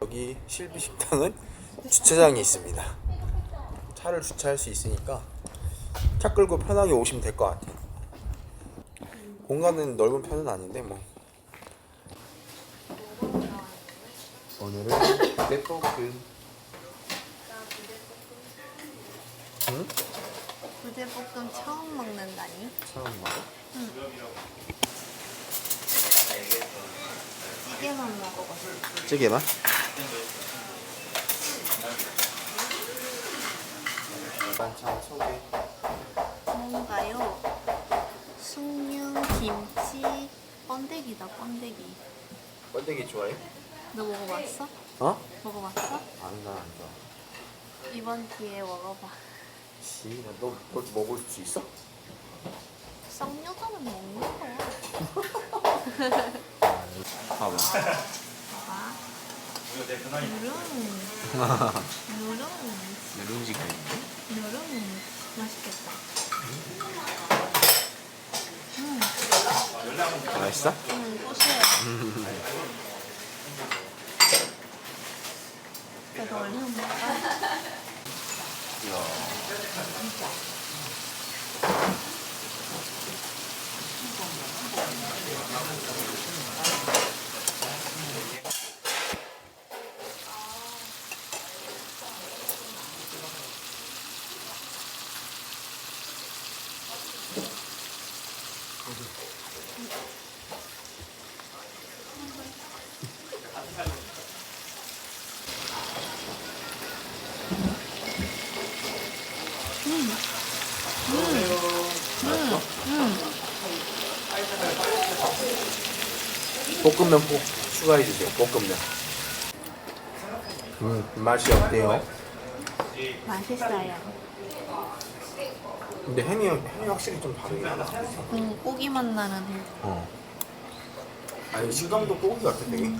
여기 실비 식당은 주차장이 있습니다. 차를 주차할 수 있으니까 차 끌고 편하게 오시면 될 것 같아요. 공간은 넓은 편은 아닌데 뭐. 오늘은 부대볶음. 응? 부대볶음 처음 먹는다니? 처음 먹어? 응. 찌개만 먹어봤어. 찌개만? 반찬 소개. 뭔가요? 숭늉, 김치, 번데기다, 번데기. 번데기 좋아해? 너 먹어봤어? 어? 먹어봤어? 아니 난 안 좋아. 이번 기회에 먹어봐. 씨, 너 그거 먹을 수 있어? 썩여자는 먹는 거야. 봐봐. 봐봐. 누룽. 누룽지가 있네. 누룽. 맛있겠다. 맛있어? 고소해. 그래도 얼른 먹어봐. 볶음면 꼭 추가해 주세요. 볶음면. 맛이 어때요? 맛있어요. 근데 햄이 확실히 좀 다르긴 하다. 고기 맛 나는 햄. 아니 식감도 고기 같아 되게.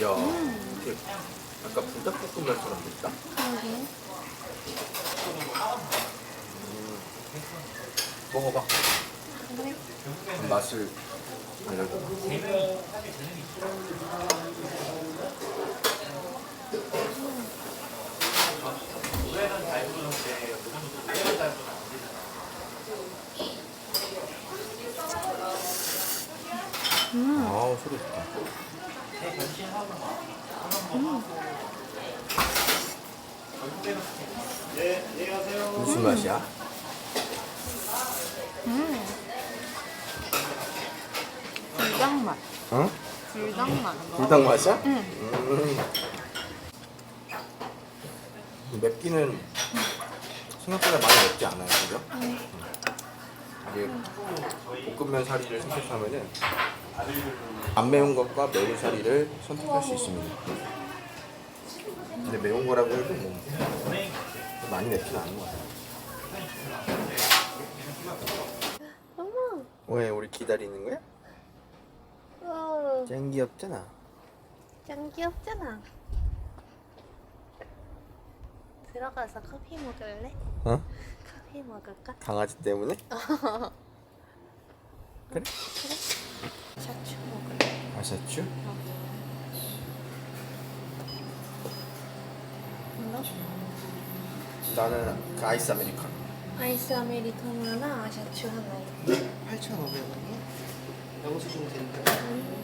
야, 이게 약간 불닭볶음면처럼 됐다. 여기. 먹어봐. 그래. 맛을 알려줘. 아우 소리 좋다. 무슨 맛이야? 불닭 맛. 응? 불닭 맛. 불닭 맛이야? 응. 맵기는 생각보다 많이 맵지 않아요, 그죠? 이게 볶음면 사리를 선택하면은 안 매운 것과 매운 사리를 선택할 수 있습니다. 근데 매운 거라고 해도 뭐 많이 맵지는 않은 것 같아요. 어머. 왜 우리 기다리는 거야? 짱 귀엽잖아. 짱 귀엽잖아. 들어가서 커피 먹을래? 어? 커피 먹을까? 강아지 때문에? 그래? 샤추 먹을래? 아샤추? 너? 나는 그 아이스 아메리카노. 아이스 아메리카노 하나, 샤추 하나요. 8,500원이요? 영수증 드릴까요?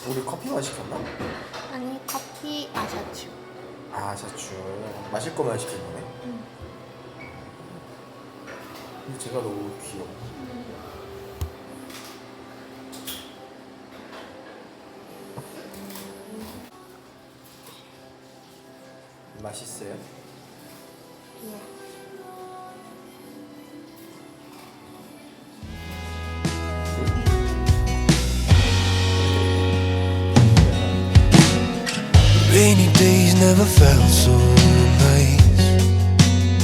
우리 커피만 시켰나? 아니 커피 아샤추. 아, 아샤추. 마실 거만 시킨 거네. 응. 근데 제가 너무 귀여워. 맛있어요? 네. Rainy days never felt so